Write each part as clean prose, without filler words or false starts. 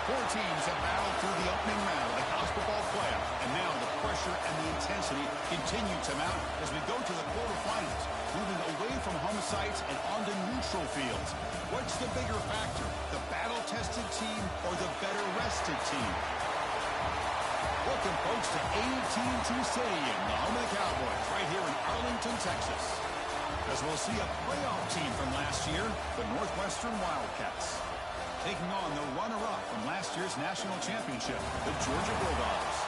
Four teams have battled through the opening round of the college football playoff, and now the pressure and the intensity continue to mount as we go to the quarterfinals, moving away from home sites and onto neutral fields. What's the bigger factor, the battle-tested team or the better-rested team? Welcome, folks, to AT&T Stadium, the home of the Cowboys, right here in Arlington, Texas. As we'll see a playoff team from last year, the Northwestern Wildcats, taking on the runner-up from last year's national championship, the Georgia Bulldogs.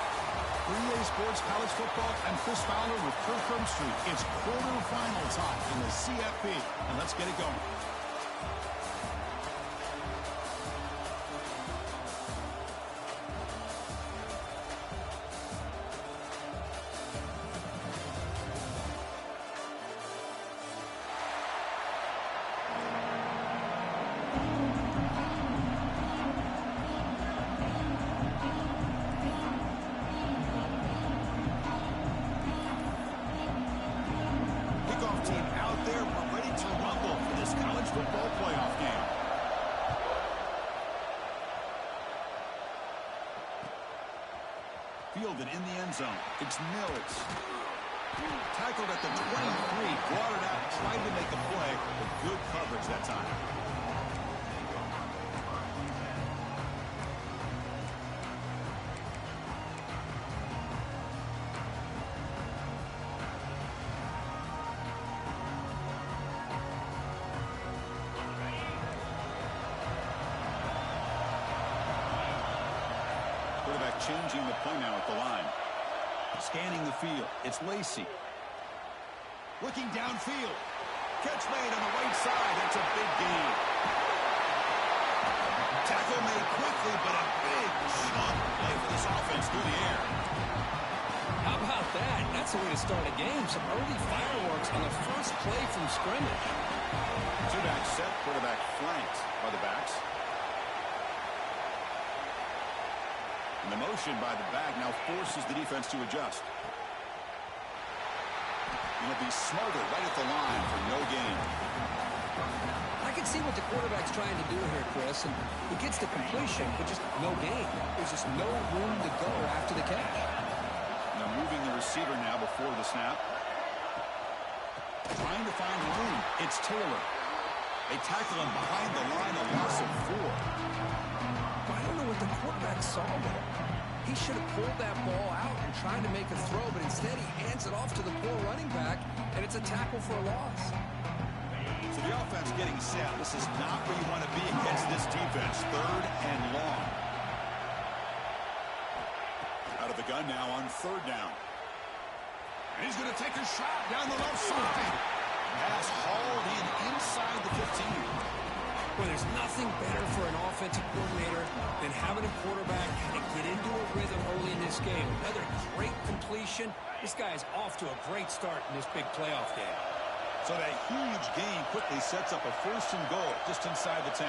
For EA Sports College Football, I'm Chris Fowler with Kirk Herbstreit. It's quarterfinal time in the CFP, and let's get it going. Fielded in the end zone. It's Mills. Tackled at the 23. Brought it out. Tried to make a play, but good coverage that time. Changing the play now at the line. Scanning the field. It's Lacy. Looking downfield. Catch made on the right side. That's a big gain. Tackle made quickly, but a big chunk play for this offense through the air. How about that? That's the way to start a game. Some early fireworks on the first play from scrimmage. Two-back set. Quarterback flanked by the backs. And the motion by the back now forces the defense to adjust. He'll be smothered right at the line for no gain. I can see what the quarterback's trying to do here, Chris, and he gets the completion, but just no gain. There's just no room to go after the catch. Now moving the receiver now before the snap. Trying to find room. It's Taylor. They tackle him behind the line, a loss of 4. I don't know what the quarterback saw there. He should have pulled that ball out and tried to make a throw, but instead he hands it off to the poor running back, and it's a tackle for a loss. So the offense getting set. This is not where you want to be against this defense. 3rd and long. Out of the gun now on 3rd down. And he's going to take a shot down the left side. Pass hauled in inside the 15. Well, there's nothing better for an offensive coordinator than having a quarterback kind of get into a rhythm early in this game. Another great completion. This guy is off to a great start in this big playoff game. So that huge gain quickly sets up a 1st and goal just inside the 10.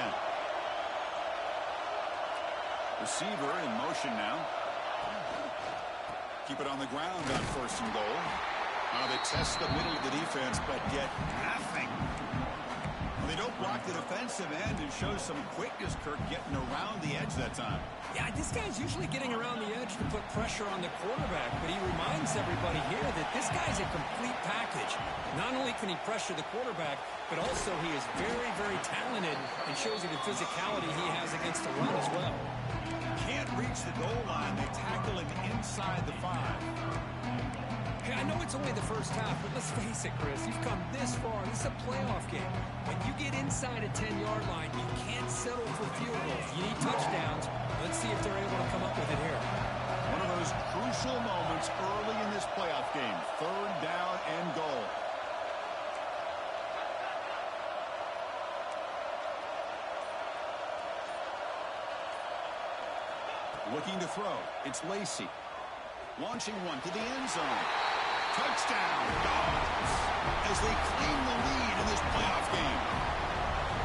Receiver in motion now. Keep it on the ground on 1st and goal. Now they test the middle of the defense, but get nothing. They don't block the defensive end and show some quickness, Kirk, getting around the edge that time. Yeah, this guy's usually getting around the edge to put pressure on the quarterback, but he reminds everybody here that this guy's a complete package. Not only can he pressure the quarterback, but also he is very, very talented and shows you the physicality he has against the run as well. Can't reach the goal line. They tackle him inside the 5. Hey, I know it's only the first half, but let's face it, Chris. You've come this far. This is a playoff game. When you get inside a 10-yard line, you can't settle for field goals. You need touchdowns. Let's see if they're able to come up with it here. One of those crucial moments early in this playoff game. 3rd down and goal. Looking to throw. It's Lacy. Launching one to the end zone. Touchdown, Dogs, as they claim the lead in this playoff game.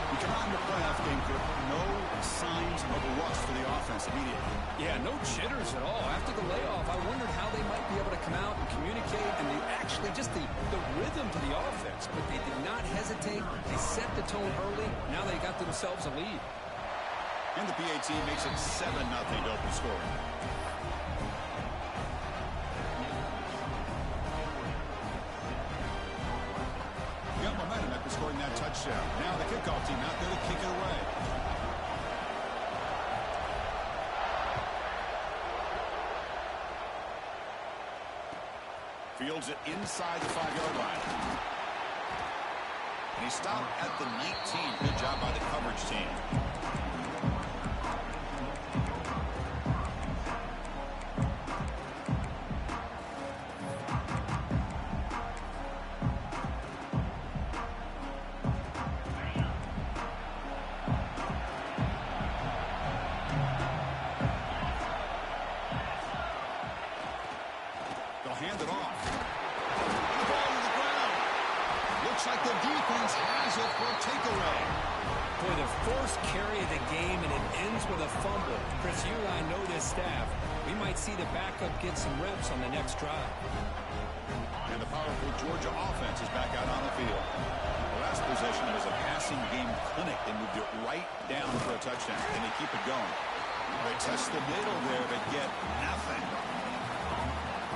We come out in the playoff game, Kirk. No signs of rust for the offense immediately. Yeah, no jitters at all. After the layoff, I wondered how they might be able to come out and communicate and actually just the rhythm to the offense. But they did not hesitate. They set the tone early. Now they got themselves a lead. And the PAT makes it 7-0 to open scoring. Got momentum after scoring that touchdown. Now the kickoff team out there to kick it away. Fields it inside the 5-yard line. And he stopped at the 19. Good job by the coverage team. They'll hand it off. And the ball to the ground. Looks like the defense has it for a takeaway. Boy, the first carry of the game, and it ends with a fumble. Chris, you and I know this staff. We might see the backup get some reps on the next drive. And the powerful Georgia offense is back out on the field. The last possession was a passing game clinic. They moved it right down for a touchdown, and they keep it going. They test the middle there, but get nothing.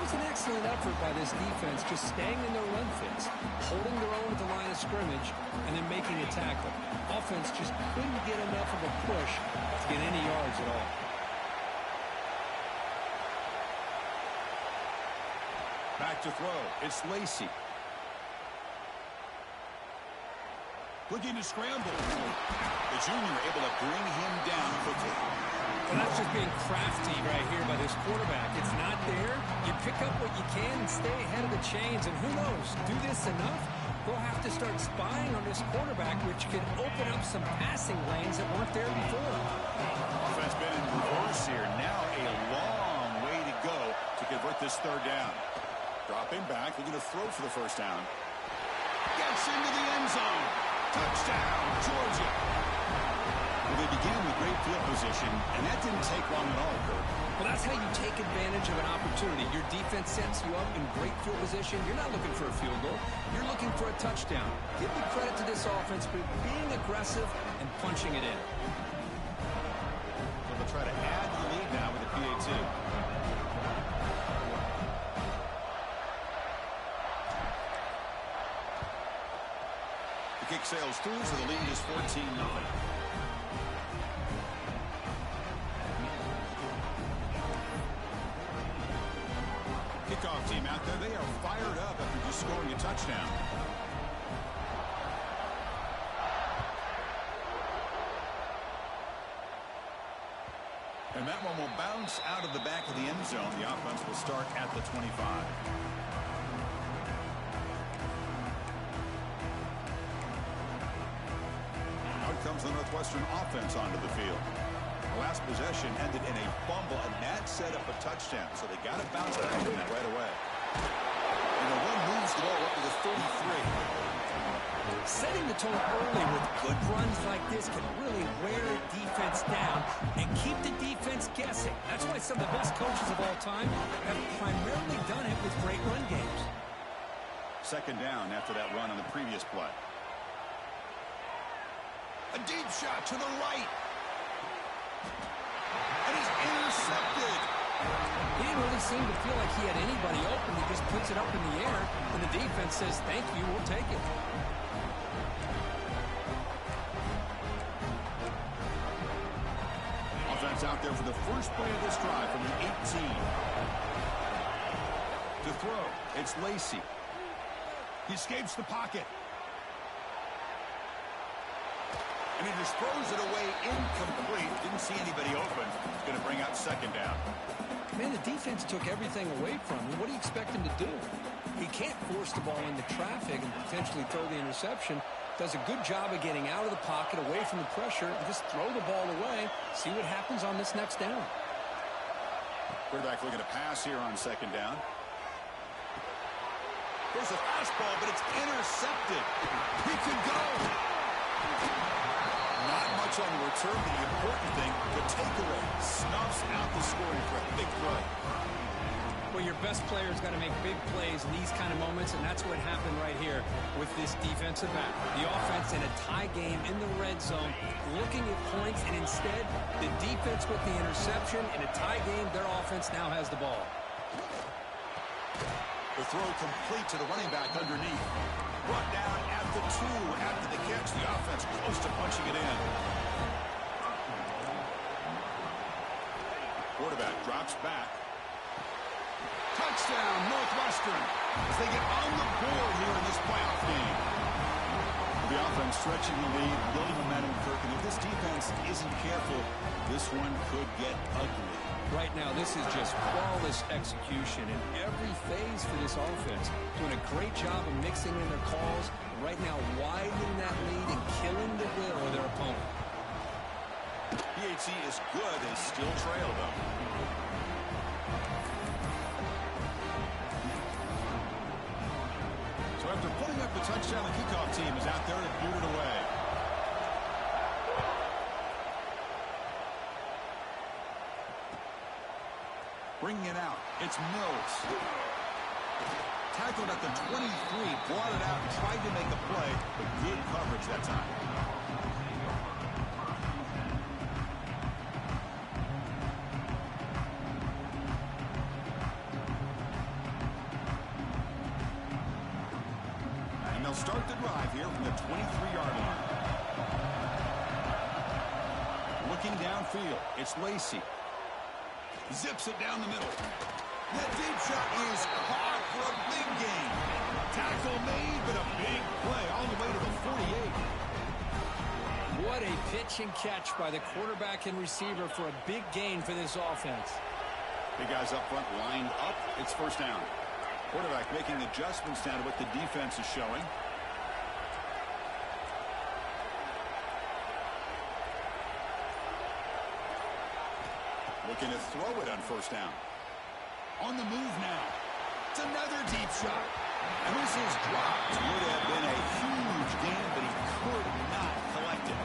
It was an excellent effort by this defense, just staying in their run fits, holding their own at the line of scrimmage, and then making a tackle. Offense just couldn't get enough of a push to get any yards at all. Back to throw. It's Lacy. Looking to scramble. The junior able to bring him down quickly. Well, that's just being crafty right here by this quarterback. It's not there. You pick up what you can and stay ahead of the chains. And who knows, do this enough, they'll have to start spying on this quarterback, which could open up some passing lanes that weren't there before. Offense been in reverse here. Now a long way to go to convert this third down. Dropping back, looking to throw for the first down. Gets into the end zone. Touchdown, Georgia. Well, they began with great field position, and that didn't take long at all, Kurt. Well, that's how you take advantage of an opportunity. Your defense sets you up in great field position. You're not looking for a field goal. You're looking for a touchdown. Give the credit to this offense for being aggressive and punching it in. So they'll try to add the lead now with the PAT. The kick sails through, so the lead is 14-0. Kickoff team out there, they are fired up after just scoring a touchdown. And that one will bounce out of the back of the end zone. The offense will start at the 25. Out comes the Northwestern offense onto the field. The last possession ended in a fumble, and that set up a touchdown. So they got to bounce back from that right away. And the one moves the ball up to the 33. Setting the tone early with good runs like this can really wear a defense down and keep the defense guessing. That's why some of the best coaches of all time have primarily done it with great run games. Second down after that run on the previous play. A deep shot to the right. And he's intercepted. He didn't really seem to feel like he had anybody open. He just puts it up in the air, and the defense says, thank you, we'll take it. Offense out there for the first play of this drive from the 18. To throw, it's Lacy. He escapes the pocket. And he just throws it away incomplete. Didn't see anybody open. It's going to bring out second down. Man, the defense took everything away from him. What do you expect him to do? He can't force the ball into traffic and potentially throw the interception. Does a good job of getting out of the pocket, away from the pressure, and just throw the ball away. See what happens on this next down. Quarterback looking to pass here on second down. There's a fastball, but it's intercepted. He could go. Not much on the return, but the important thing, the takeaway snuffs out the scoring threat. Big play. Well, your best player's got to make big plays in these kind of moments, and that's what happened right here with this defensive back. The offense in a tie game in the red zone, looking at points, and instead, the defense with the interception. In a tie game, their offense now has the ball. The throw complete to the running back underneath. Brought down at the 2 after the catch. The offense close to punching it in. Quarterback drops back. Touchdown, Northwestern, as they get on the board here in this playoff game. The offense stretching the lead, building momentum, Kirk, and if this defense isn't careful, this one could get ugly. Right now, this is just flawless execution in every phase for this offense. Doing a great job of mixing in their calls. Right now, widening that lead and killing the will of their opponent. PHC is good. They still trail, though. So after putting up the touchdown, the kickoff team is out there to boot it away. Bringing it out, it's Mills. Tackled at the 23, brought it out, tried to make a play, but good coverage that time. And they'll start the drive here from the 23-yard line. Looking downfield, it's Lacey. Zips it down the middle. That deep shot is caught for a big gain. Tackle made, but a big play all the way to the 48. What a pitch and catch by the quarterback and receiver for a big gain for this offense. Big guys up front lined up. It's first down. Quarterback making adjustments down to what the defense is showing. Looking to throw it on first down. On the move now. It's another deep shot. And this is dropped. Would have been a huge gain, but he could not collect it.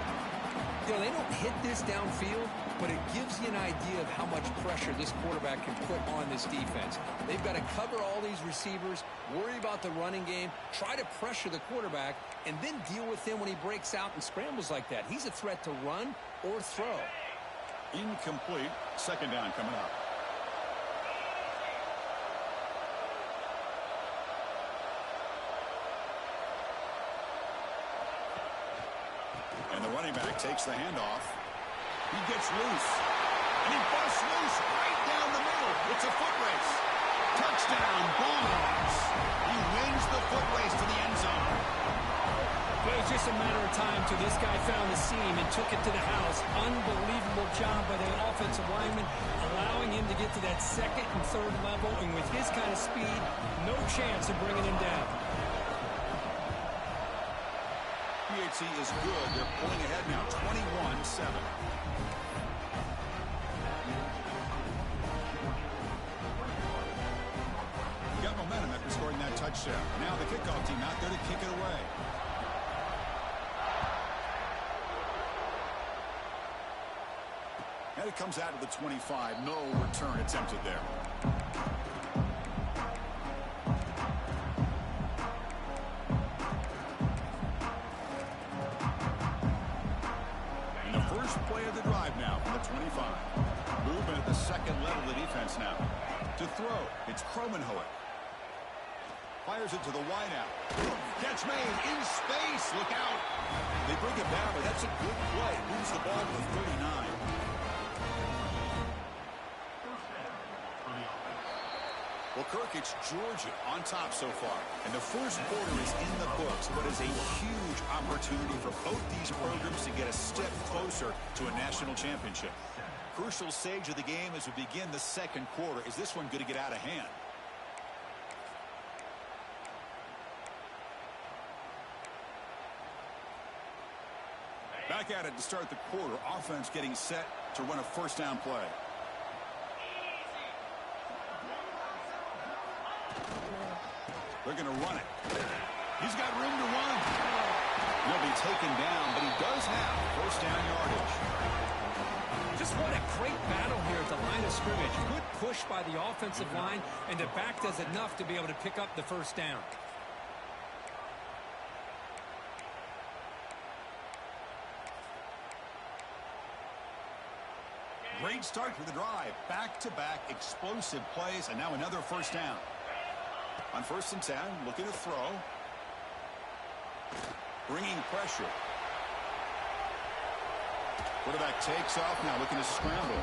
You know, they don't hit this downfield, but it gives you an idea of how much pressure this quarterback can put on this defense. They've got to cover all these receivers, worry about the running game, try to pressure the quarterback, and then deal with him when he breaks out and scrambles like that. He's a threat to run or throw. Incomplete. Second down coming up. And the running back takes the handoff. He gets loose. And he busts loose right down the middle. It's a foot race. Touchdown, Bulldogs. He wins the foot race to the end zone. It was just a matter of time till this guy found the seam and took it to the house. Unbelievable job by the offensive lineman, allowing him to get to that second and third level. And with his kind of speed, no chance of bringing him down. PHC is good. They're pulling ahead now, 21-7. Got momentum after scoring that touchdown. Now the kickoff team out there to kick it away. And it comes out to the 25. No return attempted there. And the first play of the drive now from the 25. Movement at the second level of the defense now. To throw, it's Kromenhoek. Fires it to the wideout. Catch made in space. Look out. They bring it down, but that's a good play. Moves the ball to the 39. Well, Kirk, it's Georgia on top so far. And the first quarter is in the books, but it's a huge opportunity for both these programs to get a step closer to a national championship. Crucial stage of the game as we begin the second quarter. Is this one going to get out of hand? Back at it to start the quarter. Offense getting set to run a first down play. They're going to run it. He's got room to run. He'll be taken down, but he does have first down yardage. Just what a great battle here at the line of of scrimmage. Good push by the offensive line, and the back does enough to be able to pick up the first down. Great start to the drive. Back-to-back explosive plays, and now another first down. On 1st and 10, looking to throw. Bringing pressure. Quarterback takes off now, looking to scramble.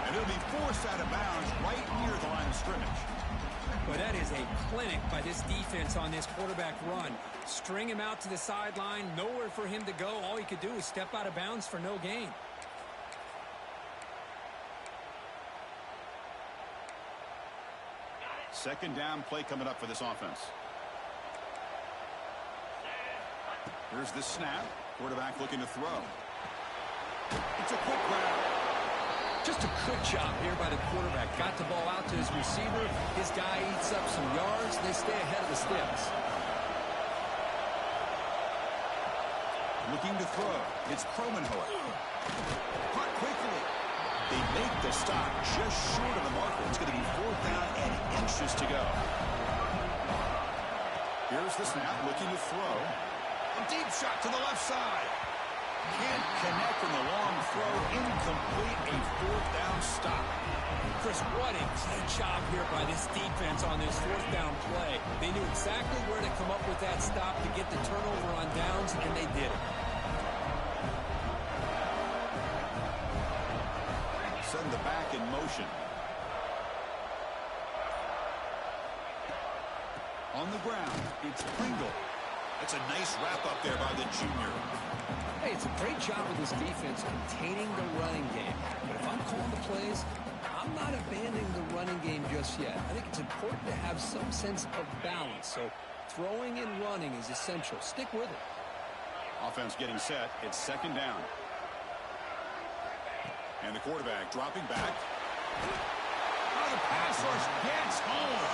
And it'll be forced out of bounds right near the line of scrimmage. Well, that is a clinic by this defense on this quarterback run. String him out to the sideline, nowhere for him to go. All he could do is step out of bounds for no gain. Second down play coming up for this offense. Here's the snap. Quarterback looking to throw. It's a quick grab. Just a good job here by the quarterback. Got the ball out to his receiver. His guy eats up some yards. They stay ahead of the sticks. Looking to throw. It's Kromenhoek. Caught quickly. They make the stop just short of the marker. It's going to be 4th down and inches to go. Here's the snap. Looking to throw. A deep shot to the left side. Can't connect in the long throw. Incomplete. A 4th down stop. Chris, what a great job here by this defense on this 4th down play. They knew exactly where to come up with that stop to get the turnover on downs, and they did it. Send the back in motion. On the ground, it's Pringle. That's a nice wrap-up there by the junior. Hey, it's a great job with this defense containing the running game. But if I'm calling the plays, I'm not abandoning the running game just yet. I think it's important to have some sense of balance. So throwing and running is essential. Stick with it. Offense getting set. It's 2nd down. And the quarterback dropping back. Oh, the pass rush gets home.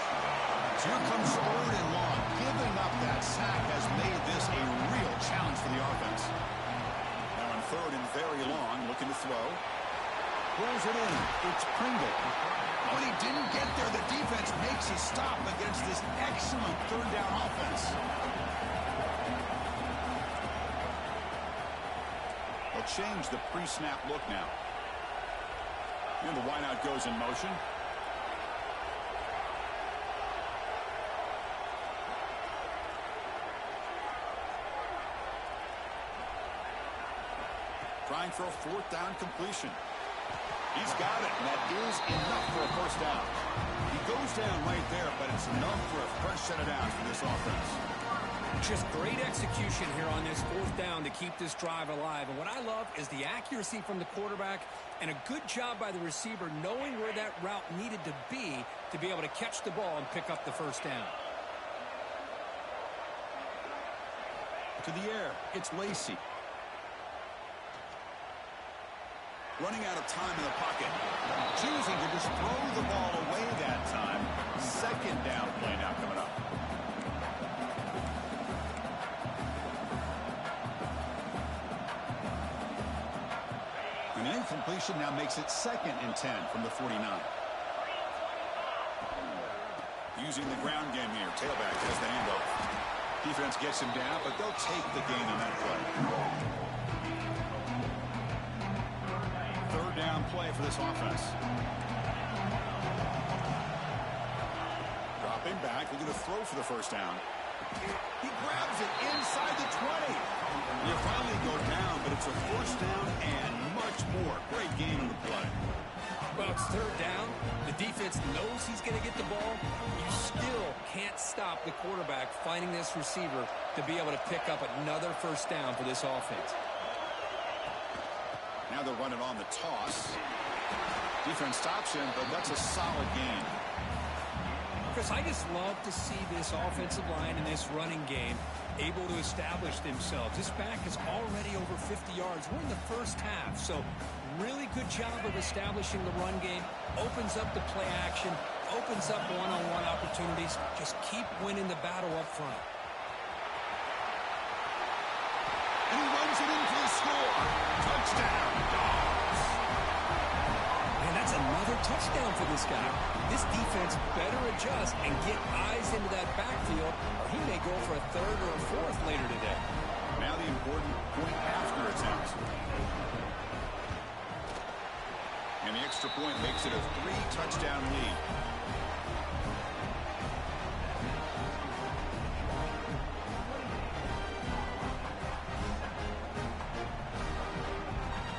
Here comes 3rd and long. Giving up that sack has made this a real challenge for the offense. Now on 3rd and very long, looking to throw. Pulls it in. It's Pringle. When he didn't get there, the defense makes a stop against this excellent 3rd down offense. They'll change the pre-snap look now. And the wideout goes in motion. Trying for a 4th down completion. He's got it, and that is enough for a first down. He goes down right there, but it's enough for a fresh set of downs for this offense. Just great execution here on this 4th down to keep this drive alive. And what I love is the accuracy from the quarterback and a good job by the receiver knowing where that route needed to be able to catch the ball and pick up the first down. To the air, it's Lacy. Running out of time in the pocket. Choosing to just throw the ball away that time. 2nd down play now coming up. An incompletion now makes it 2nd and 10 from the 49. Using the ground game here. Tailback has the handoff. Defense gets him down, but they'll take the gain on that play. 3rd down play for this offense. Dropping back, looking to throw for the first down. He grabs it inside the 20. You finally go down, but it's a 1st down and much more. Great game in the play. Well, it's 3rd down. The defense knows he's going to get the ball. You still can't stop the quarterback finding this receiver to be able to pick up another first down for this offense. Now they're running on the toss. Defense stops him, but that's a solid gain. Chris, I just love to see this offensive line and this running game able to establish themselves. This back is already over 50 yards. We're in the first half, so really good job of establishing the run game. Opens up the play action, opens up one-on-one opportunities. Just keep winning the battle up front. And he runs it in for the score. Touchdown, Dogs. And that's a another touchdown for this guy. This defense better adjust and get eyes into that backfield, or he may go for a third or a fourth later today. Now the important point after attempt. And the extra point makes it a 3-touchdown lead.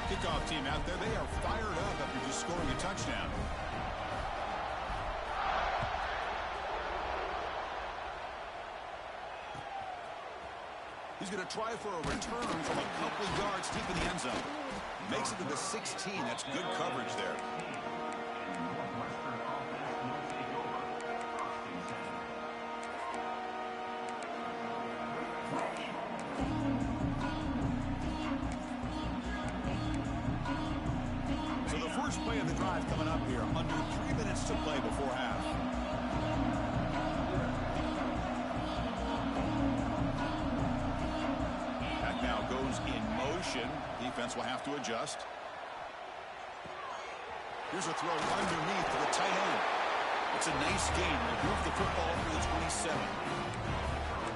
Kickoff team out there, they are fired up after just scoring a touchdown. He's going to try for a return from a couple yards deep in the end zone. Makes it to the 16. That's good coverage there. So the first play of the drive coming up here. Under 3 minutes to play before half. Now goes in motion. Defense will have to adjust. Here's a throw underneath to the tight end. It's a nice gain. They'll move the football for the 27.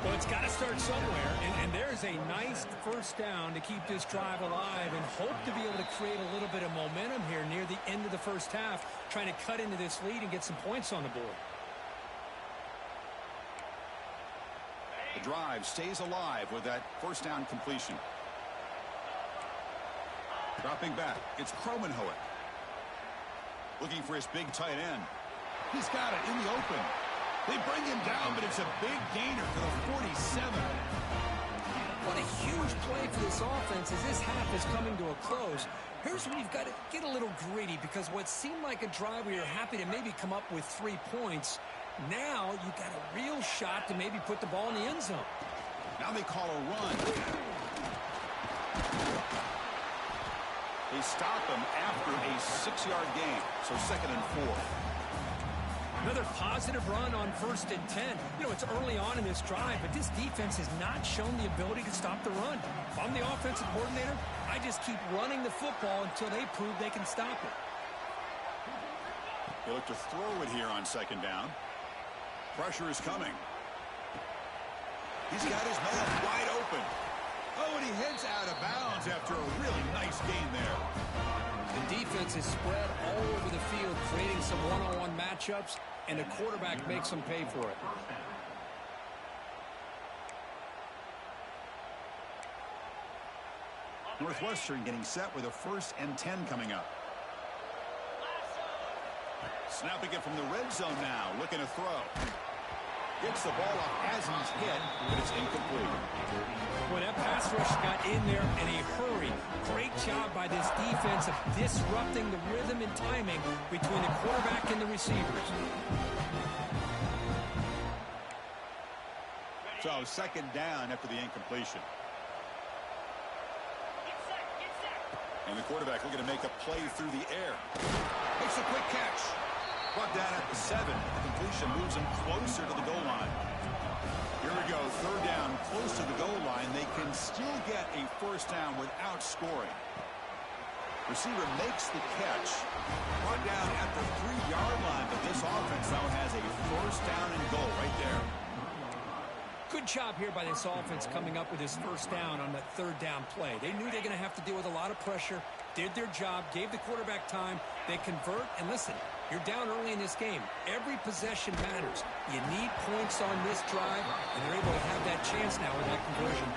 Well, it's got to start somewhere, and there's a nice first down to keep this drive alive and hope to be able to create a little bit of momentum here near the end of the first half, trying to cut into this lead and get some points on the board. The drive stays alive with that first down completion. Dropping back, it's Kromenhoek. Looking for his big tight end. He's got it in the open. They bring him down, but it's a big gainer to the 47. What a huge play for this offense as this half is coming to a close. Here's where you've got to get a little greedy, because what seemed like a drive where you're happy to maybe come up with 3 points, now you've got a real shot to maybe put the ball in the end zone. Now they call a run. They stop him after a 6-yard gain. So 2nd and 4. Another positive run on 1st and 10. You know, it's early on in this drive, but this defense has not shown the ability to stop the run. If I'm the offensive coordinator, I just keep running the football until they prove they can stop it. They look to throw it here on 2nd down. Pressure is coming. He's got his man wide open. Oh, and he heads out of bounds after a really nice gain there. The defense is spread all over the field, creating some one-on-one matchups, and the quarterback makes them pay for it. Northwestern getting set with a 1st and 10 coming up. Snapping it from the red zone now, looking to throw. Gets the ball off as he's hit, but it's incomplete. When that pass rush got in there in a hurry, great job by this defense of disrupting the rhythm and timing between the quarterback and the receivers. So 2nd down after the incompletion. And the quarterback looking to make a play through the air. Makes a quick catch. Brought down at the 7. The completion moves him closer to the goal line. Here we go. 3rd down, close to the goal line. They can still get a 1st down without scoring. Receiver makes the catch. Brought down at the 3-yard line, but this offense now has a 1st down and goal right there. Good job here by this offense coming up with his 1st down on that 3rd down play. They knew they were going to have to deal with a lot of pressure, did their job, gave the quarterback time. They convert, and listen, you're down early in this game. Every possession matters. You need points on this drive, and they're able to have that chance now with that conversion.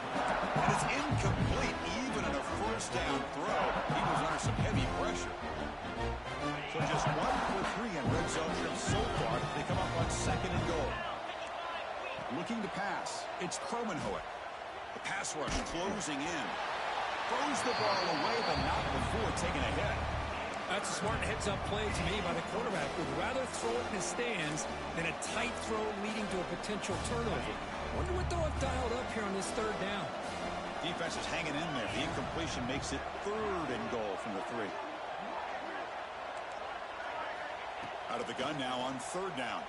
And it's incomplete, even on a 1st down throw. He was under some heavy pressure. So just 1 for 3 in red zone trips so far. They come up on 2nd and goal. Looking to pass. It's Kromenhoek. The pass rush closing in. Throws the ball away, but not before taking a hit. That's a smart heads-up play to me by the quarterback. Would rather throw it in his stands than a tight throw leading to a potential turnover. Wonder what they'll have dialed up here on this 3rd down. Defense is hanging in there. The incompletion makes it 3rd and goal from the 3. Out of the gun now on 3rd down.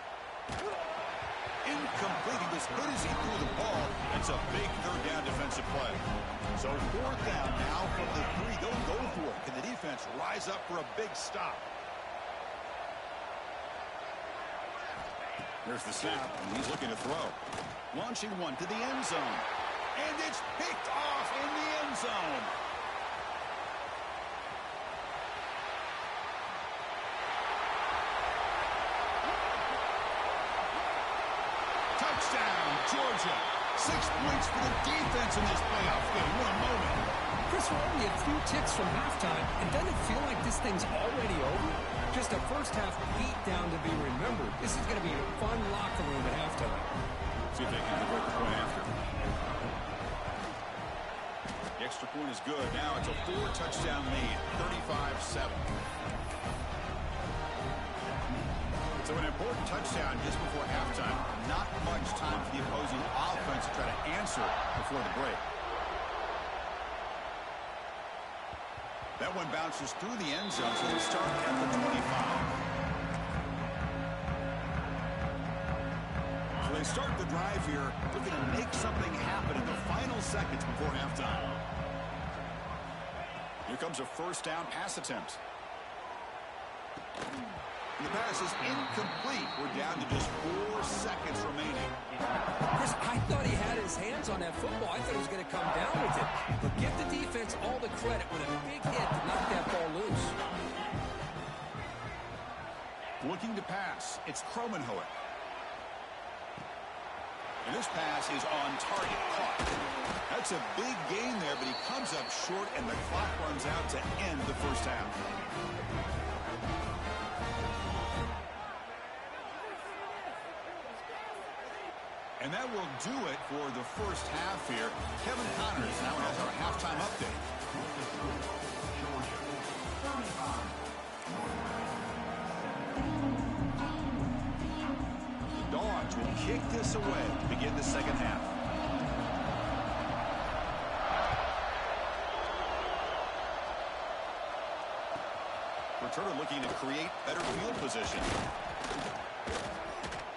Incomplete. He was hit as he threw the ball. It's a big 3rd down defensive play. So 4th down now from the 3. They'll go for it. Can the defense rise up for a big stop? Here's the snap, and he's looking to throw. Launching one to the end zone. And it's picked off in the end zone. Touchdown, Georgia. 6 points for the defense in this playoff game. What a moment. Chris, we're only a few ticks from halftime, and doesn't it feel like this thing's already over? Just a first-half beatdown to be remembered. This is going to be a fun locker room at halftime. See if they can convert the point after. The extra point is good. Now it's a 4-touchdown lead, 35-7. So an important touchdown just before halftime. Not much time for the opposing offense to try to answer before the break. That one bounces through the end zone, so they start at the 25. So they start the drive here, looking to make something happen in the final seconds before halftime. Here comes a first down pass attempt. And the pass is incomplete. We're down to just 4 seconds remaining. Chris, I thought he had his hands on that football. I thought he was going to come down with it. But give the defense all the credit with a big hit to knock that ball loose. Looking to pass. It's Kromenhoek. And this pass is on target. Caught. That's a big gain there, but he comes up short, and the clock runs out to end the first half. And that will do it for the first half here. Kevin Connors now has our halftime update. The Dogs will kick this away to begin the second half. Returner looking to create better field position.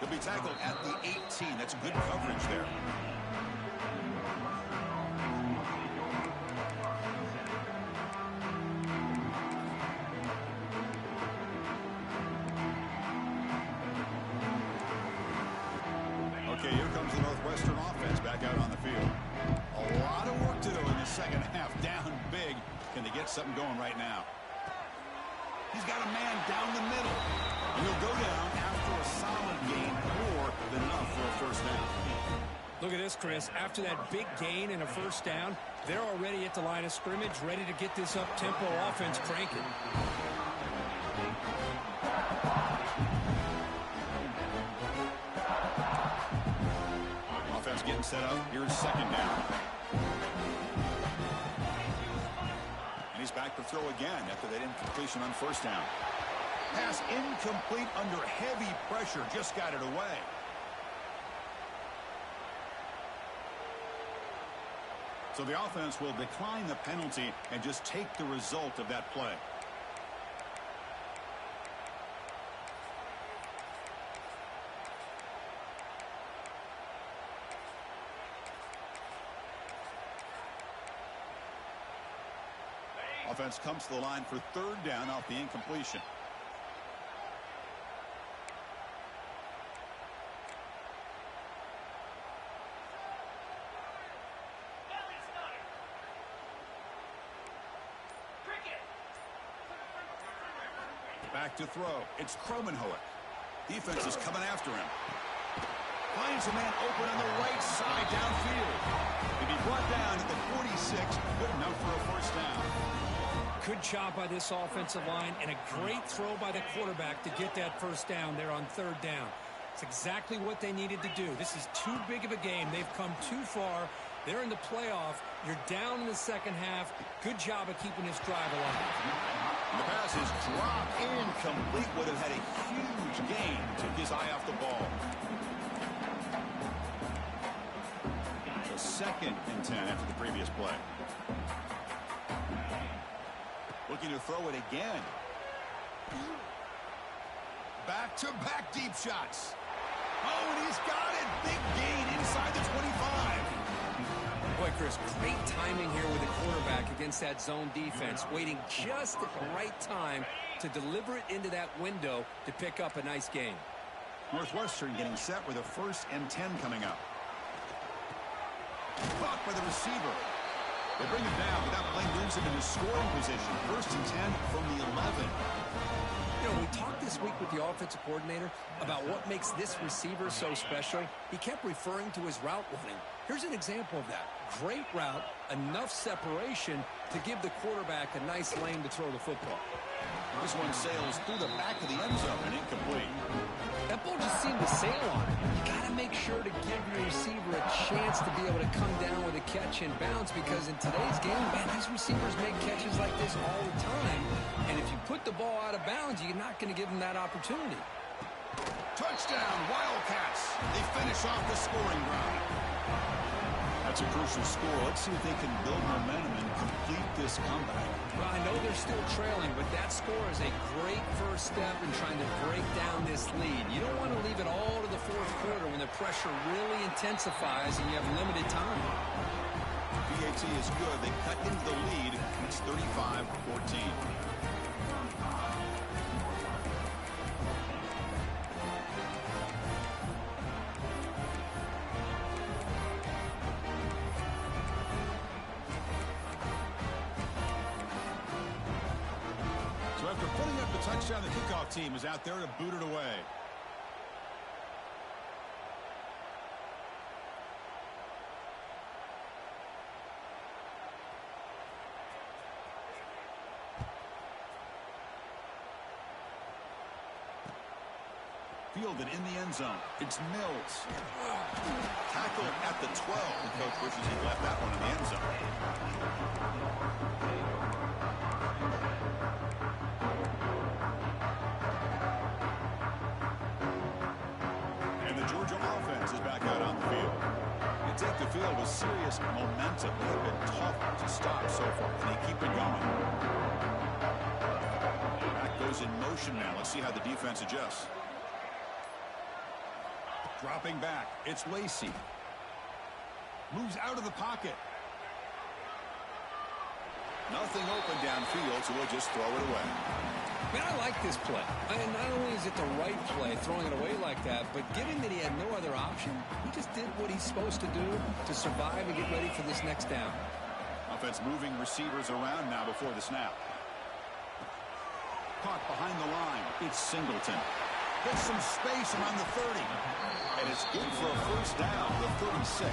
He'll be tackled at the 18. That's good coverage there. Okay, here comes the Northwestern offense back out on the field. A lot of work to do in the second half. Down big. Can they get something going right now? He's got a man down the middle. And he'll go down after a solid gain, more than enough for a first down. Look at this, Chris. After that big gain and a first down, they're already at the line of scrimmage, ready to get this up-tempo offense cranking. Offense getting set up. Here's second down. He's back to throw again after that incompletion on first down. Pass incomplete under heavy pressure. Just got it away. So the offense will decline the penalty and just take the result of that play. Offense comes to the line for third down off the incompletion. Back to throw. It's Kromenhoek. Defense is coming after him. Finds a man open on the right side downfield. He'll be brought down at the 46. Good enough for a first down. Good job by this offensive line and a great throw by the quarterback to get that first down there on third down. It's exactly what they needed to do. This is too big of a game. They've come too far. They're in the playoff. You're down in the second half. Good job of keeping this drive alive. The pass is dropped incomplete. Would have had a huge gain. Took his eye off the ball. So 2nd and 10 after the previous play. Looking to throw it again. Back-to-back deep shots. Oh, and he's got it. Big gain inside the 25. Boy, Chris, great timing here with the quarterback against that zone defense, waiting just at the right time to deliver it into that window to pick up a nice gain. Northwestern getting set with a 1st and 10 coming up. Caught by the receiver. They bring him down, but that play moves him into scoring position. 1st and 10 from the 11. You know, we talked this week with the offensive coordinator about what makes this receiver so special. He kept referring to his route running. Here's an example of that. Great route, enough separation to give the quarterback a nice lane to throw the football. This one sails through the back of the end zone and incomplete. That ball just seemed to sail on it. You got to make sure to give your receiver a chance to be able to come down with a catch and bounce, because in today's game, man, these receivers make catches like this all the time. And if you put the ball out of bounds, you're not going to give them that opportunity. Touchdown, Wildcats. They finish off the scoring drive. That's a crucial score. Let's see if they can build momentum and complete this comeback. Well, I know they're still trailing, but that score is a great first step in trying to break down this lead. You don't want to leave it all to the 4th quarter when the pressure really intensifies and you have limited time. PAT is good. They cut into the lead. It's 35-14. So after putting up the touchdown, the kickoff team is out there to boot it away. Fielded in the end zone. It's Mills. Tackle at the 12. The coach wishes he left that one in the end zone. And the Georgia offense is back out on the field. They take the field with serious momentum. They have been tough to stop so far. Can they keep it going? That goes in motion now. Let's see how the defense adjusts. Dropping back, it's Lacey. Moves out of the pocket. Nothing open downfield, so we'll just throw it away. Man, I like this play. And not only is it the right play, throwing it away like that, but given that he had no other option, he just did what he's supposed to do to survive and get ready for this next down. Offense moving receivers around now before the snap. Caught behind the line. It's Singleton. Gets some space around the 30. And it's good for a first down, the 36.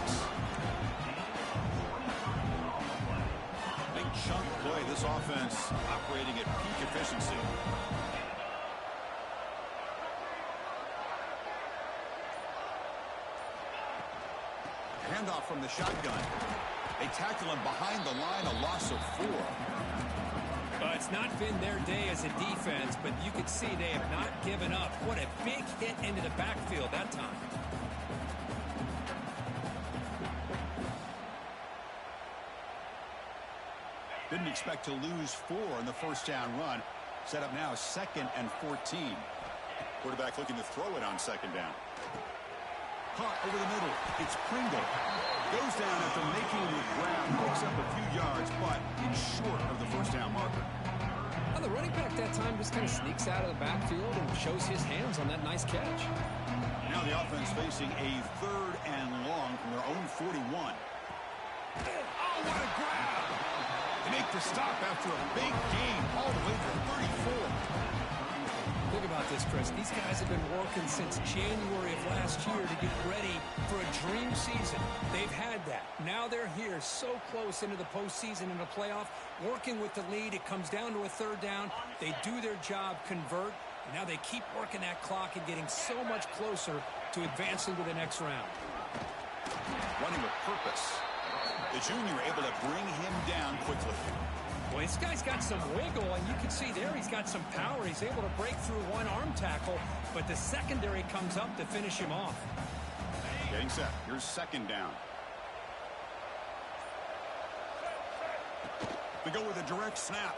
Big chunk play. This offense operating at peak efficiency. Handoff from the shotgun. They tackle him behind the line, a loss of 4. It's not been their day as a defense, but you can see they have not given up. What a big hit into the backfield that time. Didn't expect to lose 4 in the first down run. Set up now 2nd and 14. Quarterback looking to throw it on 2nd down. Caught over the middle. It's Pringle. Goes down after making the grab. Picks up a few yards, but it's short of the first down marker. Well, the running back that time just kind of sneaks out of the backfield and shows his hands on that nice catch. Now the offense facing a 3rd and long from their own 41. Oh, what a grab! They make the stop after a big gain all the way to 34. Think about this, Chris. These guys have been working since January of last year to get ready for a dream season. They've had that. Now they're here so close into the postseason and the playoff, working with the lead. It comes down to a 3rd down. They do their job, convert, and now they keep working that clock and getting so much closer to advancing to the next round. Running with purpose. The junior able to bring him down quickly. Well, this guy's got some wiggle, and you can see there he's got some power. He's able to break through one arm tackle, but the secondary comes up to finish him off. Getting set. Here's 2nd down. They go with a direct snap.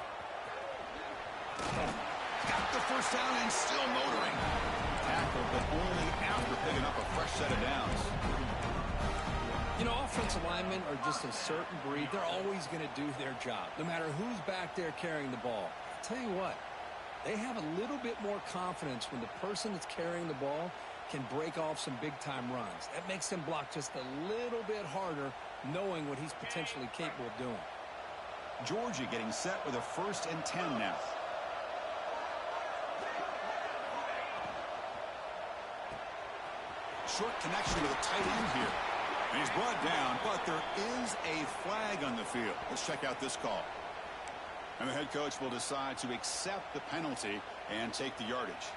Got the first down and still motoring. Tackle, but only after picking up a fresh set of downs. You know, offensive linemen are just a certain breed. They're always going to do their job, no matter who's back there carrying the ball. I'll tell you what, they have a little bit more confidence when the person that's carrying the ball can break off some big-time runs. That makes him block just a little bit harder, knowing what he's potentially capable of doing. Georgia getting set with a 1st and 10 now. Short connection to the tight end here. And he's brought down, but there is a flag on the field. Let's check out this call. And the head coach will decide to accept the penalty and take the yardage.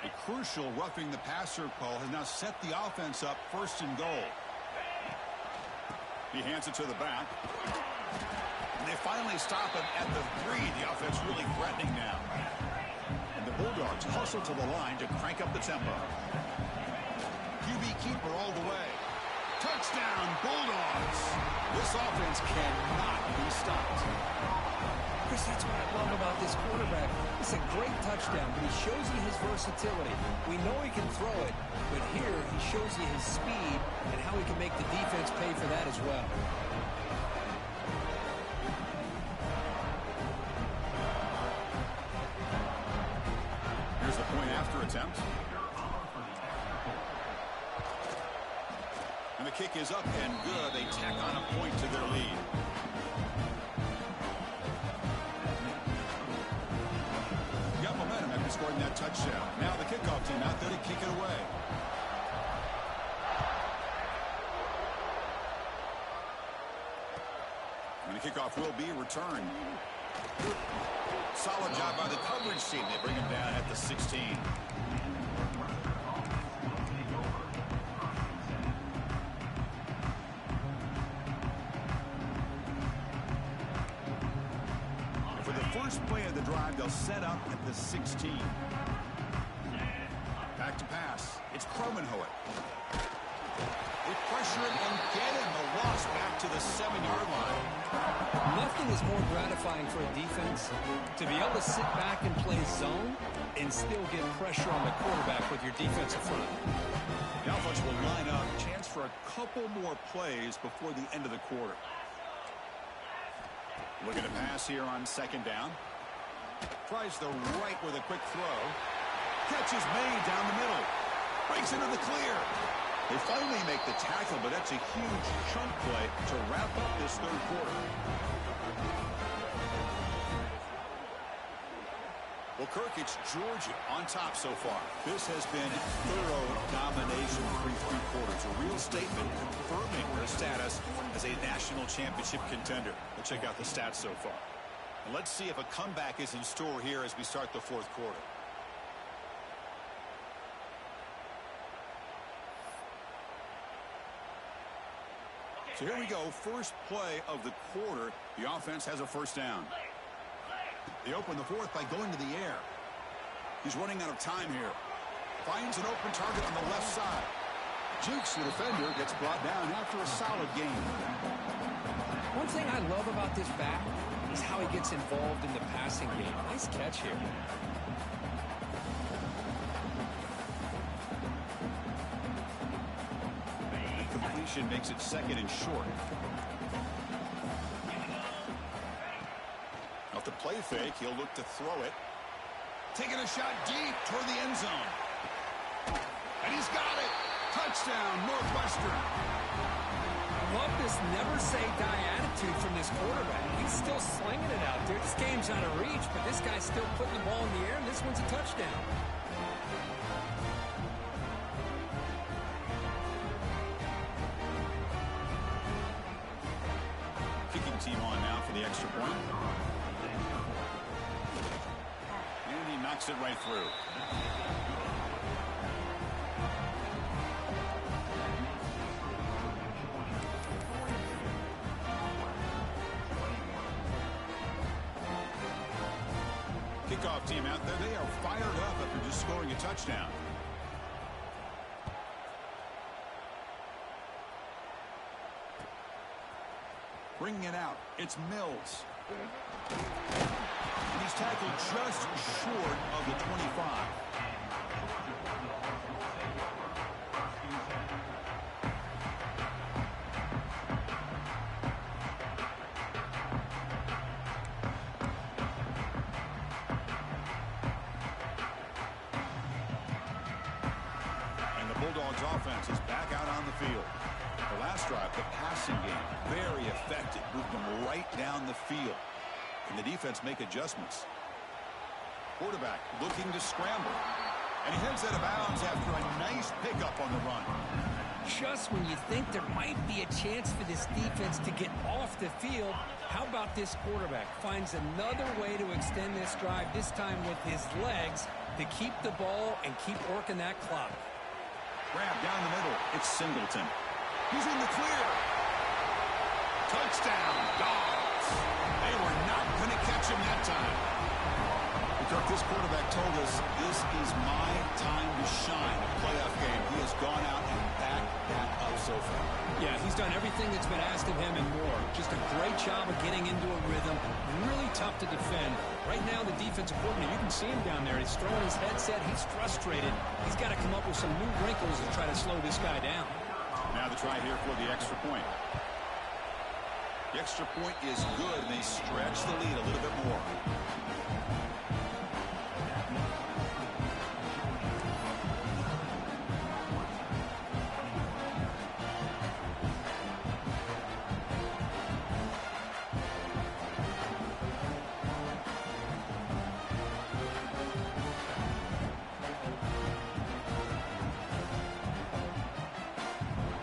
A crucial roughing the passer call has now set the offense up 1st and goal. He hands it to the back. And they finally stop him at the 3. The offense really threatening now. And the Bulldogs hustle to the line to crank up the tempo. QB keeper all the way. Touchdown, Bulldogs. This offense cannot be stopped. Chris, that's what I love about this quarterback. It's a great touchdown, but he shows you his versatility. We know he can throw it, but here he shows you his speed and how he can make the defense pay for that as well. Here's the point after attempt. And the kick is up and good. They tack on a point to their lead. Got momentum after scoring that touchdown. Now the kickoff team out there to kick it away. And the kickoff will be returned. Solid job by the coverage team. They bring him down at the 16. For the first play of the drive, they'll set up at the 16. Back to pass. It's Kromenhoek. They pressure him and get him. A loss back to the 7-yard line. Nothing is more gratifying for a defense to be able to sit back and play zone and still get pressure on the quarterback with your defensive front. The offense will line up. Chance for a couple more plays before the end of the quarter. Looking to pass here on 2nd down. Tries the right with a quick throw. Catch is made down the middle. Breaks into the clear. They finally make the tackle, but that's a huge chunk play to wrap up this 3rd quarter. Well, Kirk, it's Georgia on top so far. This has been thorough domination through 3 quarters. A real statement confirming their status as a national championship contender. Let's check out the stats so far. And let's see if a comeback is in store here as we start the 4th quarter. So here we go, first play of the quarter. The offense has a 1st down. They open the 4th by going to the air. He's running out of time here. Finds an open target on the left side. Jukes the defender, gets brought down after a solid game. One thing I love about this back is how he gets involved in the passing game. Nice catch here. Completion makes it 2nd and short. Off the play fake, he'll look to throw it. Taking a shot deep toward the end zone. And he's got it. Touchdown, Northwestern. I love this never say die attitude from this quarterback. He's still slinging it out there. This game's out of reach, but this guy's still putting the ball in the air, and this one's a touchdown. Kicking team on now for the extra point. And he knocks it right through. Kickoff team out there. They are fired up after just scoring a touchdown. Bringing it out. It's Mills. And he's tackled just short of the 25. Bulldogs offense is back out on the field. The last drive, the passing game, very effective. Moved them right down the field. Can the defense make adjustments? Quarterback looking to scramble. And he heads out of bounds after a nice pickup on the run. Just when you think there might be a chance for this defense to get off the field, how about this quarterback finds another way to extend this drive, this time with his legs, to keep the ball and keep working that clock. Grab down the middle. It's Singleton. He's in the clear. Touchdown, Dogs. They were not going to catch him that time. Kirk, this quarterback told us this is my time to shine. A playoff game. He has gone out and backed that up so far. Yeah, he's done everything that's been asked of him and more. Just a great job of getting into a rhythm. Really tough to defend. Right now, the defensive coordinator, you can see him down there. He's throwing his headset. He's frustrated. He's got to come up with some new wrinkles to try to slow this guy down. Now the try here for the extra point. The extra point is good, and they stretch the lead a little bit more.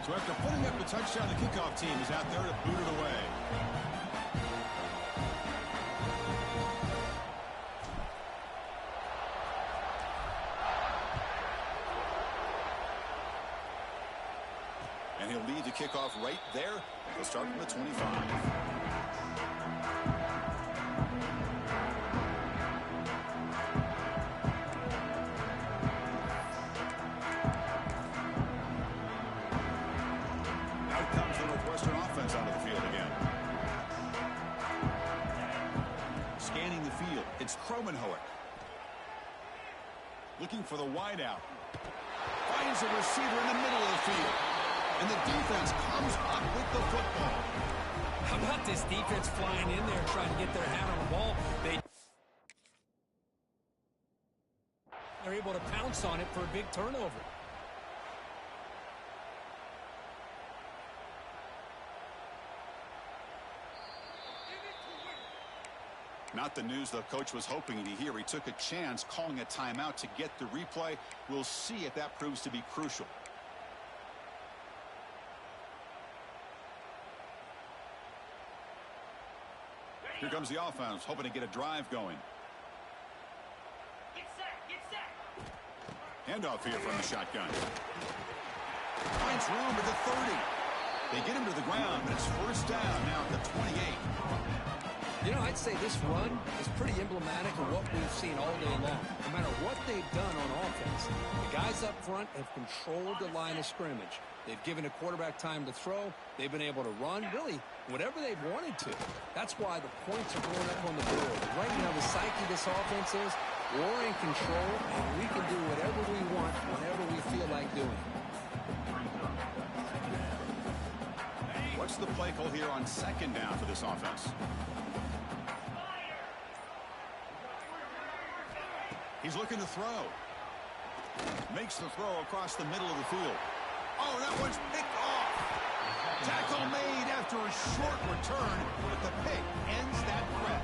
So after putting up the touchdown, the kickoff team is out there to boot it away. And he'll lead the kickoff right there. He'll start from the 25. It's Kromenhoek. Looking for the wideout. Finds a receiver in the middle of the field. And the defense comes up with the football. How about this defense flying in there trying to get their hand on the ball? They're able to pounce on it for a big turnover. Not the news the coach was hoping to hear. He took a chance calling a timeout to get the replay. We'll see if that proves to be crucial. Here comes the offense, hoping to get a drive going. Get set. Handoff here from the shotgun. Finds room at the 30. They get him to the ground, but it's first down now at the 28. You know, I'd say this run is pretty emblematic of what we've seen all day long. No matter what they've done on offense, the guys up front have controlled the line of scrimmage. They've given a quarterback time to throw. They've been able to run, really, whatever they've wanted to. That's why the points are going up on the board. Right now, the psyche of this offense is we're in control, and we can do whatever we want whenever we feel like doing it. What's the play call here on second down for this offense? He's looking to throw. Makes the throw across the middle of the field. Oh, that one's picked off. Tackle made after a short return, but the pick ends that threat.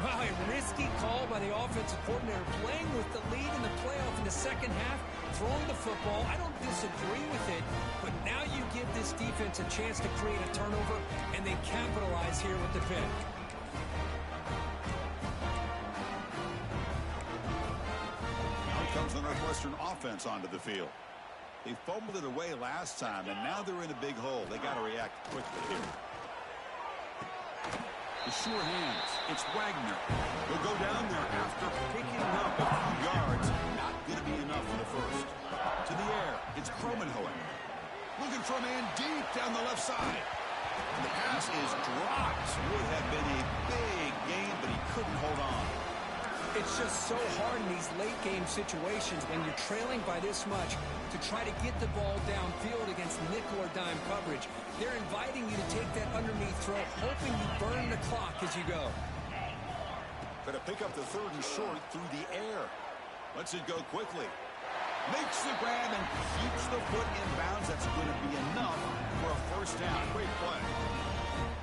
Wow, a risky call by the offensive coordinator, playing with the lead in the playoff in the second half, throwing the football. I don't disagree with it, but now you give this defense a chance to create a turnover, and they capitalize here with the pick. Comes the Northwestern offense onto the field. They fumbled it away last time, and now they're in a big hole. They got to react quickly here. The sure hands. It's Wagner. He'll go down there after picking up a few yards. Not going to be enough for the first. To the air. It's Kromenhoek. Looking for a man deep down the left side. And the pass is dropped. Would have been a big game, but he couldn't hold on. It's just so hard in these late-game situations when you're trailing by this much to try to get the ball downfield against nickel or dime coverage. They're inviting you to take that underneath throw, hoping you burn the clock as you go. Going to pick up the third and short through the air. Lets it go quickly. Makes the grab and keeps the foot in bounds. That's going to be enough for a first down. Great play.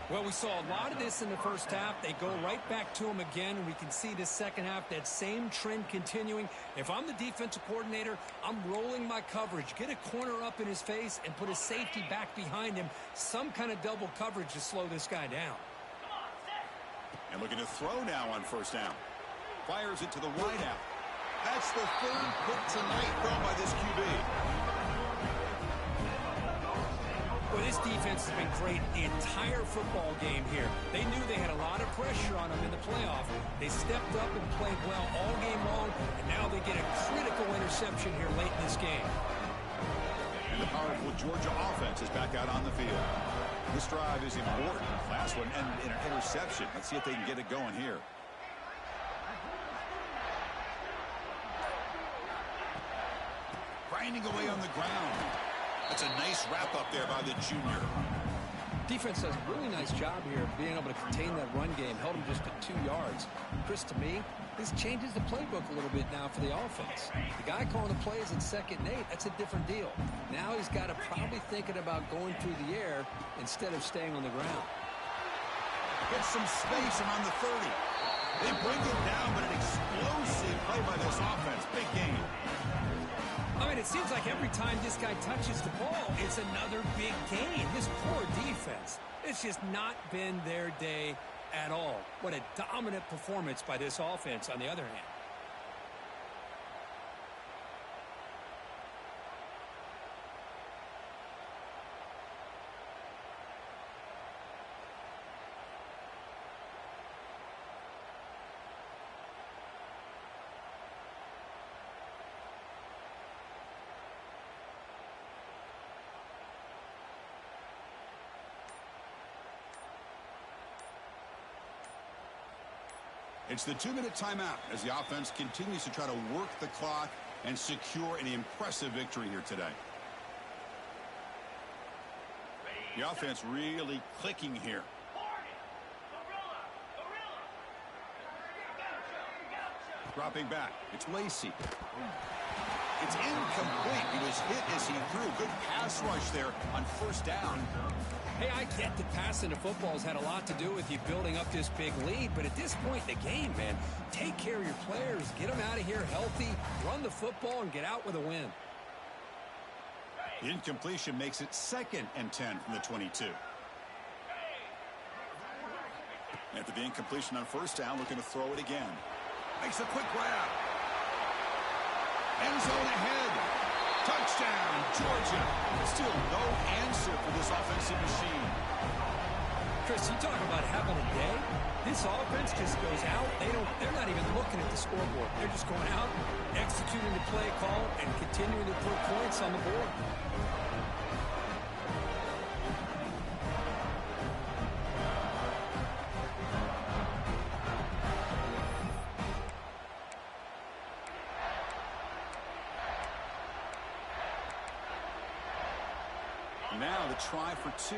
Well, we saw a lot of this in the first half. They go right back to him again, and we can see this second half, that same trend continuing. If I'm the defensive coordinator, I'm rolling my coverage. Get a corner up in his face and put a safety back behind him. Some kind of double coverage to slow this guy down. And looking to throw now on first down. Fires it to the wideout. That's the third pick tonight thrown by this QB. Well, this defense has been great the entire football game here. They knew they had a lot of pressure on them in the playoff. They stepped up and played well all game long, and now they get a critical interception here late in this game. And the powerful Georgia offense is back out on the field. This drive is important. Last one ended in an interception. Let's see if they can get it going here. Grinding away on the ground. That's a nice wrap up there by the junior. Defense does a really nice job here of being able to contain that run game. Held him just at 2 yards. Chris, to me, this changes the playbook a little bit now for the offense. The guy calling the plays in 2nd and 8, that's a different deal. Now he's got to probably thinking about going through the air instead of staying on the ground. Gets some space around the 30. They bring it down, but an explosive play by this offense. Big game. I mean, it seems like every time this guy touches the ball, it's another big gain. This poor defense, it's just not been their day at all. What a dominant performance by this offense on the other hand. It's the 2-minute timeout as the offense continues to try to work the clock and secure an impressive victory here today. The offense really clicking here. Dropping back. It's Lacey. It's incomplete. He was hit as he threw. Good pass rush there on first down. Hey, I get that passing the football has had a lot to do with you building up this big lead, but at this point in the game, man, take care of your players, get them out of here healthy, run the football, and get out with a win. The incompletion makes it 2nd and 10 from the 22. After the incompletion on first down, looking to throw it again. Makes a quick grab. End zone ahead. Touchdown, Georgia. Still no answer for this offensive machine. Chris, you talk about having a day. This offense just goes out. They're not even looking at the scoreboard. They're just going out, executing the play call, and continuing to put points on the board. Now the try for 2.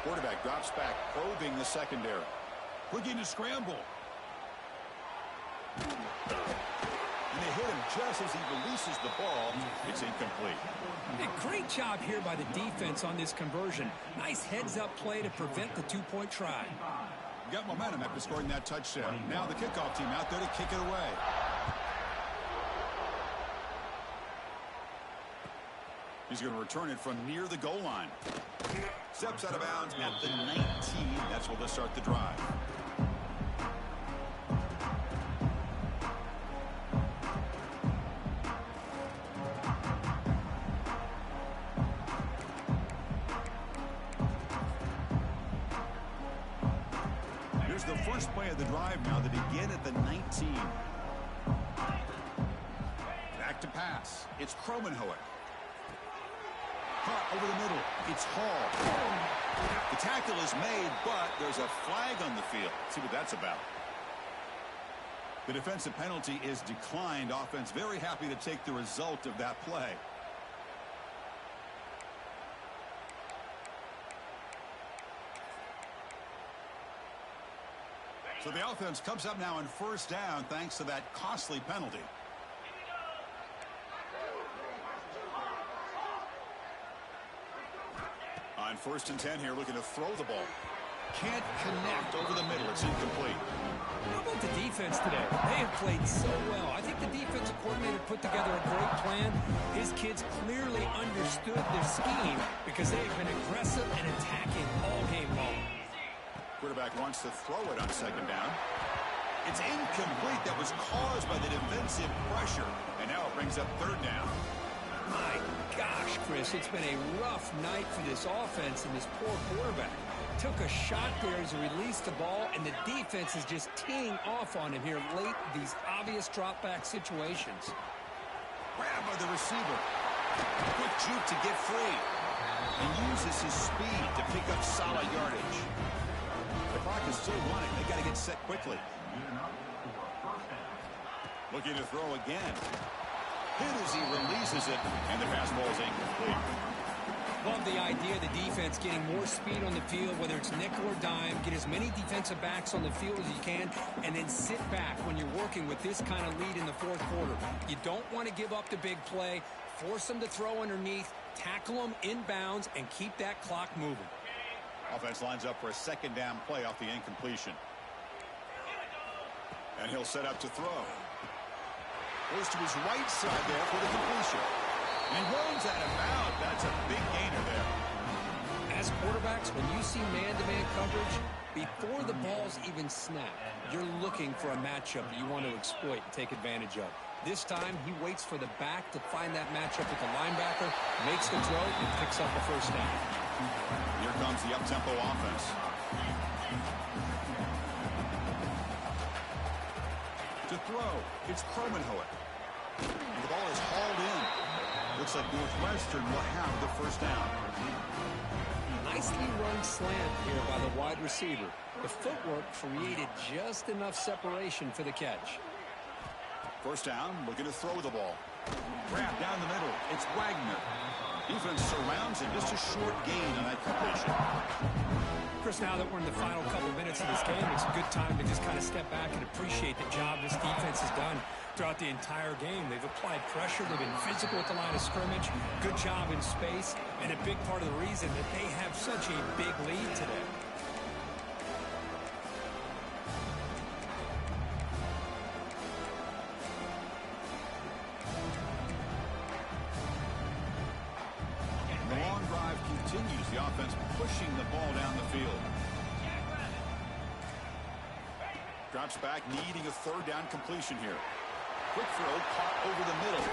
Quarterback drops back, probing the secondary. Looking to scramble. And they hit him just as he releases the ball. It's incomplete. Hey, great job here by the defense on this conversion. Nice heads-up play to prevent the 2-point try. Got momentum after scoring that touchdown. Now the kickoff team out there to kick it away. He's going to return it from near the goal line. Steps out of bounds at the 19. That's where they'll start the drive. Here's the first play of the drive now. They begin at the 19. Back to pass. It's Kromenhoek. Caught over the middle. It's Hall. The tackle is made, but there's a flag on the field. Let's see what that's about. The defensive penalty is declined. Offense very happy to take the result of that play. So the offense comes up now on first down thanks to that costly penalty. On 1st and 10 here, looking to throw the ball. Can't connect over the middle. It's incomplete. How about the defense today? They have played so well. I think the defensive coordinator put together a great plan. His kids clearly understood their scheme because they have been aggressive and attacking all game long. Quarterback wants to throw it on 2nd down. It's incomplete. That was caused by the defensive pressure. And now it brings up 3rd down. My gosh, Chris, it's been a rough night for this offense and this poor quarterback. Took a shot there as he released the ball, and the defense is just teeing off on him here late, these obvious drop-back situations. Grab by the receiver. Quick juke to get free. And uses his speed to pick up solid yardage. The clock is still running. They got to get set quickly. Looking to throw again. Hit as he releases it, and the pass ball is incomplete. Love the idea of the defense getting more speed on the field, whether it's nickel or dime. Get as many defensive backs on the field as you can, and then sit back when you're working with this kind of lead in the 4th quarter. You don't want to give up the big play. Force them to throw underneath, tackle them inbounds, and keep that clock moving. Offense lines up for a 2nd down play off the incompletion. And he'll set up to throw. Goes to his right side there for the completion. And he runs out of bounds. That's a big gainer there. As quarterbacks, when you see man-to-man coverage, before the ball's even snapped, you're looking for a matchup that you want to exploit and take advantage of. This time, he waits for the back to find that matchup with the linebacker, makes the throw, and picks up the 1st down. Here comes the up-tempo offense. To throw, it's Kromenhoek. And the ball is hauled in. Looks like Northwestern will have the 1st down. Nicely run slant here by the wide receiver. The footwork created just enough separation for the catch. 1st down, looking to throw the ball. Grab down the middle. It's Wagner. Defense surrounds him. Just a short gain on that completion. Chris, now that we're in the final couple minutes of this game, it's a good time to just kind of step back and appreciate the job this defense has done throughout the entire game. They've applied pressure. They've been physical at the line of scrimmage. Good job in space. And a big part of the reason that they have such a big lead today. The long drive continues. The offense pushing the ball down the field. Drops back, needing a 3rd down completion here. Quick throw, caught over the middle.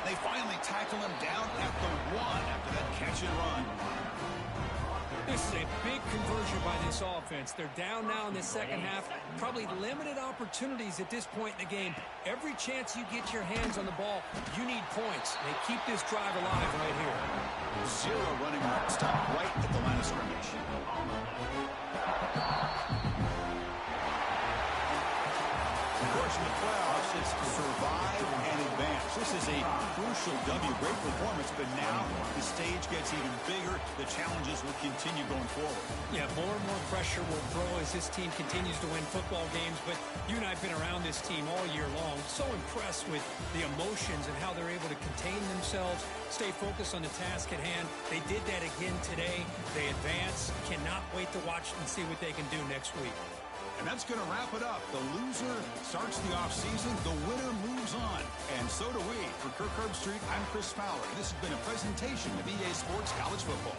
They finally tackle him down at the 1 after that catch and run. This is a big conversion by this offense. They're down now in the 2nd half. Probably limited opportunities at this point in the game. Every chance you get your hands on the ball, you need points. They keep this drive alive right here. 0 running route. Stop right at the line of scrimmage. Of course, in the playoffs, it's to survive and advance. This is a crucial W. Great performance, but now the stage gets even bigger. The challenges will continue going forward. Yeah, more and more pressure will grow as this team continues to win football games. But you and I have been around this team all year long. So impressed with the emotions and how they're able to contain themselves, stay focused on the task at hand. They did that again today. They advance. Cannot wait to watch and see what they can do next week. And that's going to wrap it up. The loser starts the offseason. The winner moves on. And so do we. For Kirk Herbstreit, I'm Chris Fowler. This has been a presentation of EA Sports College Football.